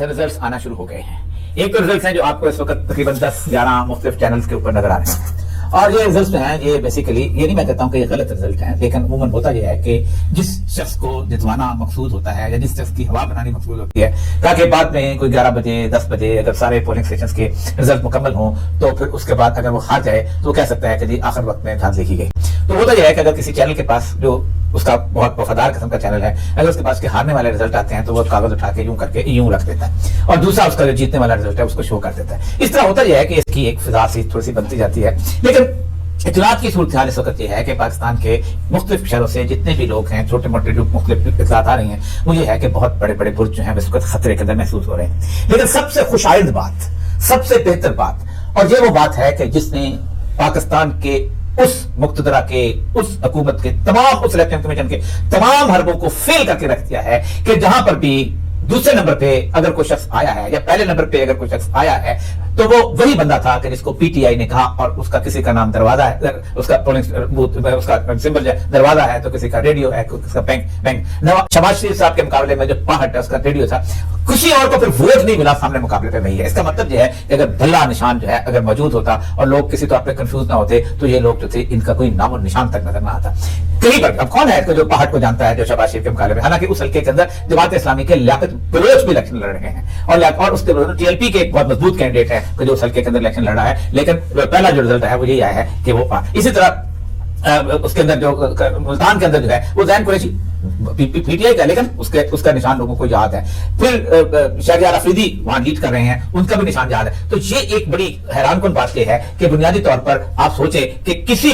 Results आना शुरू हो गए हैं। एक तो रिजल्ट्स हैं जो आपको इस वक्त तकरीबन 10-11 मुख्तलिफ चैनल्स के ऊपर नजर आ रहे हैं, और ये रिजल्ट्स हैं, ये बेसिकली ये नहीं मैं कहता हूँ कि ये गलत रिजल्ट हैं, लेकिन अमूमन होता यह है कि जिस शख्स को जितवाना मकसूद होता है या जिस शख्स की हवा बनानी मकसूद होती है, ताकि बाद में कोई 11 बजे 10 बजे अगर सारे पोलिंग स्टेशन के रिजल्ट मुकम्मल हों तो फिर उसके बाद अगर वो हार जाए तो वो कह सकता है कि जी आखिर वक्त में धांधली की गई। तो होता यह है कि अगर किसी चैनल के पास जो उसका बहुत वफादार किस्म का चैनल है, अगर उसके पास के हारने वाले रिजल्ट आते हैं तो वो कागज उठा के यूं करके यूं रख देता है, और दूसरा उसका जो जीतने वाला रिजल्ट है उसको शो कर देता है। इस तरह होता यह है कि इसकी एक फिजा सी थोड़ी सी बनती जाती है। लेकिन इत्तलात की सूरत हाल इस वक्त यह है कि पाकिस्तान के मुख्तलिफ शहरों से जितने भी लोग हैं, छोटे मोटे जो मुख्तलिफ इत्तलात आ रही हैं, वो ये है कि बहुत बड़े बड़े बुर्ज जो हैं इस वक्त खतरे के अंदर महसूस हो रहे हैं। लेकिन सबसे खुशाइंद बात, सबसे बेहतर बात, और ये वो बात है कि जिसने पाकिस्तान के उस मुक्तदरा के, उस हुकूमत के तमाम, उस इलेक्शन कमीशन के तमाम हरबों को फेल करके रख दिया है कि जहां पर भी दूसरे नंबर पे अगर कोई शख्स आया है या पहले नंबर पे अगर कोई शख्स आया है तो वो वही बंदा था कि जिसको पीटीआई ने कहा, और उसका किसी का नाम दरवाजा है, उसका उसका सिंबल दरवाजा है, तो किसी का रेडियो है, किसी का बैंक। शहबाज शरीफ साहब के मुकाबले में जो आहट है उसका रेडियो था। किसी और को फिर वोट नहीं मिला सामने मुकाबले पे वही है। इसका मतलब यह है कि अगर भल्ला निशान जो है अगर मौजूद होता और लोग किसी तौर पर कंफ्यूज ना होते तो ये लोग जो थे इनका कोई नाम और निशान तक नजर ना आता कहीं पर। अब कौन है जो आहट को जानता है जो शहबाज शरीफ के मुकाबले में? हालांकि उस हल्के के अंदर जमात इस्लामी के लियाकत बलोच भी इलेक्शन लड़ रहे हैं, और उसके टीएलपी के एक बहुत मजबूत कैंडिडेट है कि जो उस हल्के के अंदर इलेक्शन लड़ा है। लेकिन पहला जो रिजल्ट है वो यही आया है कि वो इसी तरह उसके अंदर जो मुल्तान के अंदर जो है वो जैन कुरैशी पीटीआई का, लेकिन उसका निशान लोगों को याद है। फिर शहरयार अफरीदी वहां लीड कर रहे हैं, उनका भी निशान याद है। तो ये एक बड़ी हैरानकुन बात यह है कि बुनियादी तौर पर आप सोचें कि किसी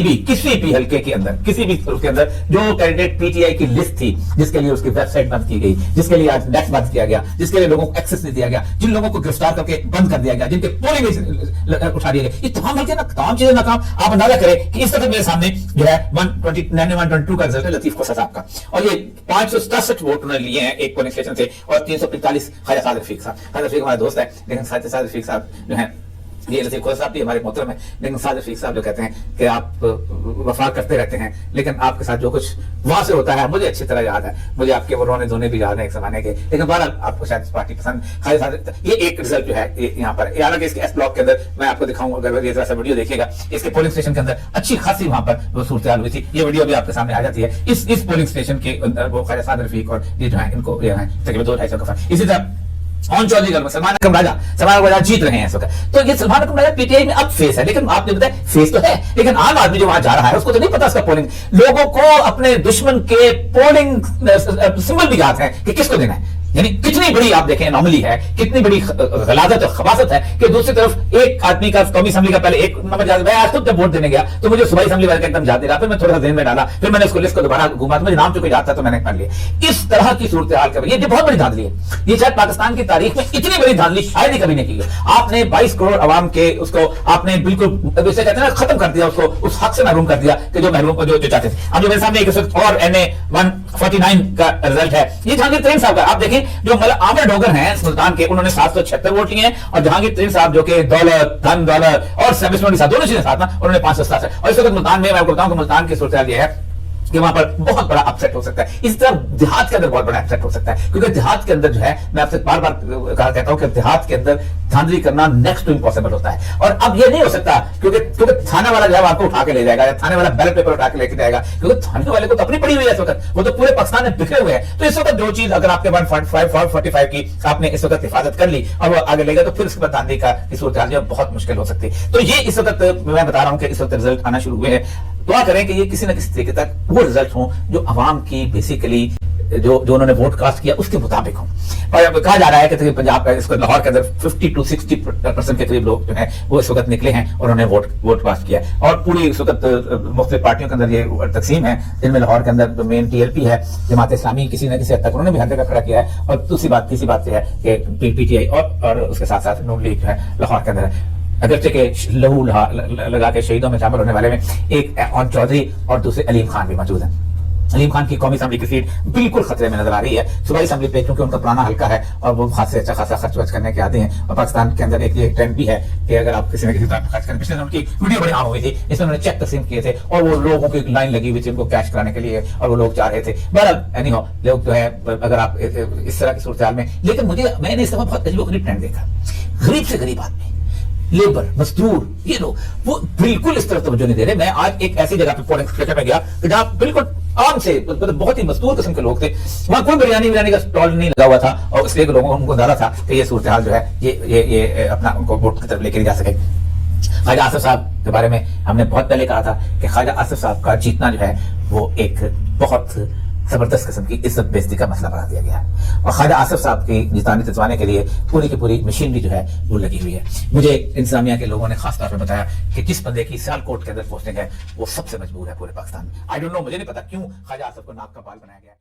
भी हल्के के अंदर, किसी भी उसके अंदर जो कैंडिडेट पीटीआई की लिस्ट थी, जिसके लिए उसकी वेबसाइट बंद की गई, जिसके लिए आज नेट बंद किया गया, जिसके लिए लोगों को एक्सेस नहीं दिया गया, जिन लोगों को गिरफ्तार करके बंद कर दिया गया, जिनके पोलिंग उठा दिए गए, ये तमाम हल्के तमाम चीजें नाकाम। आप अंदाजा करें कि इस वक्त मेरे सामने जो है 122 का रिजल्ट है लतीफ कोसा साहब का, और ये 567 वोट उन्होंने लिए हैं एक पोलिंग स्टेशन से, और 345 ख्वाजा साद रफीक साहब। ख्वाजा रफीक हमारे दोस्त है, लेकिन साद रफीक साहब जो है, ये लतीफ कोसा साहब भी हमारे मोहतरम है, लेकिन साद रफीक साहब जो कहते हैं कि आप वफा करते रहते हैं, लेकिन आपके साथ जो कुछ वहां से होता है मुझे अच्छी तरह याद है, मुझे आपके वो रोने धोने भी याद है एक जमाने के। लेकिन बहरहाल आपको शायद पार्टी पसंद। ये एक रिजल्ट जो है यहाँ पर, हालांकि इसके एस ब्लॉक के अंदर मैं आपको दिखाऊं, अगर ये जरा वीडियो देखिएगा, इसके पोलिंग स्टेशन के अंदर अच्छी खासी वहां पर वो सूरत हाल हुई थी। ये वीडियो भी आपके सामने आ जाती है। इस पोलिंग स्टेशन के अंदर वो ख्वाजा साद रफीक और ये जो है इनको तकरीबन 2-2.5 का फर्क। इसी तरह चौधरी में सलमान अकरम राजा जीत रहे हैं इस वक्त। तो ये सलमान अकरम राजा पीटीआई में अब फेस है, लेकिन आपने बताया फेस तो है, लेकिन आम आदमी जो वहां जा रहा है उसको तो नहीं पता उसका पोलिंग। लोगों को अपने दुश्मन के पोलिंग सिंबल भी याद है कि किसको देना है। यानी कितनी बड़ी आप देखें अनोमली है, कितनी बड़ी गलाजत और खबासत है कि दूसरी तरफ एक आदमी का कौमी असेंबली का पहले एक नंबर याद। मैं आज तक जब वोट देने गया तो मुझे सुबह असेंबली वाले का एकदम याद नहीं रहा, फिर मैं थोड़ा सा दिन में डाला, फिर मैंने उसको लिस्ट को दोबारा घुमा, मुझे नाम चुके याद था तो मैंने पढ़ लिया। इस तरह की सूरत हाल का ये बहुत बड़ी धांधली है। ये शायद पाकिस्तान की तारीख में इतनी बड़ी धांधली शायद ही कभी नहीं की है। आपने 22 करोड़ अवाम के उसको आपने बिल्कुल कहते हैं ना खत्म कर दिया, उसको उस हक से महरूम कर दिया कि जो महरूम को जो चाहते थे। अब जो मेरे सामने एक और NA 149 का रिजल्ट है, ये जहांगीर तरीन साहब का। आप देखें जो डोगर हैं सुल्तान के, उन्होंने 776 वोट लिए हैं, और जहांगीर तरीन साहब जो कि दौलत धन दौलत और सर्विसमैन के साथ दोनों चीजें साथ ना, उन्होंने 567। और इस वक्त मुल्तान में मैं आपको बताऊं कि मुल्तान की सूरत हाल यह है कि वहां पर बहुत बड़ा अपसेट हो सकता है। इस तरह देहात के अंदर बहुत बड़ा अपसेट हो सकता है, क्योंकि देहात के अंदर जो है, मैं आपसे बार बार कहता हूं कि देहात के अंदर धांधली करना नेक्स्ट टू इम्पॉसिबल होता है। और अब ये नहीं हो सकता क्योंकि थाने वाला जो है आपको उठा के ले जाएगा, या थाने वाला बैलेट पेपर उठा के लेके जाएगा, क्योंकि थाने वाले को तो अपनी पड़ी हुई है इस वक्त, वो तो पूरे पाकिस्तान में बिखरे हुए हैं। तो इस वक्त जो चीज अगर आपके 145 की आपने इस वक्त हिफाजत कर ली और वो आगे लेगा, तो फिर उसके बाद धांधली का सूरत हाल बहुत मुश्किल हो सकती है। तो ये इस वक्त मैं बता रहा हूं कि इस वक्त रिजल्ट आना शुरू हुए हैं। दुआ करें कि ये किसी न किसी तरीके तक वो रिजल्ट हों जो अवाम की बेसिकली जो उन्होंने वोट कास्ट किया उसके मुताबिक हो। और कहा जा रहा है कि पंजाब का इसको लाहौर के अंदर 50 to 60% के करीब लोग जो है वो इस वक्त निकले हैं और उन्होंने वोट कास्ट किया। और पूरी इस वक्त मुख्तलिफ पार्टियों के अंदर ये तकसीम है, जिनमें लाहौर के अंदर मेन TLP है, जमात इस्लामी किसी न किसी हद तक उन्होंने भी हर जगह खड़ा किया है। और तीसरी बात यह है कि PTI और उसके साथ साथ नून लीग जो है लाहौर के अंदर है। अगरचे के लहू लगा के शहीदों में शामिल होने वाले में एक ऑन चौधरी और दूसरे अलीम खान भी मौजूद हैं। अलीम खान की कौमी असम्बली की सीट बिल्कुल खतरे में नजर आ रही है। सूबाई असम्बली पे क्योंकि उनका पुराना हल्का है और वो खास से अच्छा खासा खर्च वर्च करने के आते हैं, और पाकिस्तान के अंदर एक ये ट्रेंड भी है कि अगर आप किसी न किसी तरह खर्च करें। पिछले दिनों उनकी वीडियो बड़ी आम हुई थी, इसमें उन्होंने चेक तकसीम किए थे और वो लोगों की लाइन लगी हुई थी उनको कैश कराने के लिए, और वो लोग जा रहे थे। बहरहाल एनी हो, लोग जो है अगर आप इस तरह की सूरत में, लेकिन मैंने इस दफा बहुत अजीब गरीब ट्रेंड देखा। गरीब से गरीब आदमी, लेबर, मजदूर, ये लोग वो बिल्कुल इस तरफ तवज्जो नहीं दे रहे। मैं आज एक ऐसी जगह पे पोलिंग में गया कि जहां बिल्कुल आम से मतलब बहुत ही मजदूर किस्म के लोग थे, वहां कोई बिरयानी का स्टॉल नहीं लगा हुआ था, और इसलिए लोगों को उनको अंदाजा था कि ये सूरत हाल जो है ये अपना उनको वोट की तरफ लेकर जा सके। ख्वाजा आसिफ साहब के बारे में हमने बहुत पहले कहा था कि ख्वाजा आसिफ साहब का जीतना जो है वो एक बहुत जबरदस्त किस्म की इज्जत बेइज्जती का मसला बना दिया गया है, और ख्वाजा आसिफ साहब की जिताने के लिए पूरी की पूरी मशीनरी जो है वो लगी हुई है। मुझे इंतजामिया के लोगों ने खास तौर पर बताया कि जिस बंदे की सियालकोट के अंदर पोस्टिंग है वो सबसे मजबूर है पूरे पाकिस्तान में। आई डोंट नो, मुझे नहीं पता क्यों ख्वाजा आसिफ को नाक का बाल बनाया गया है।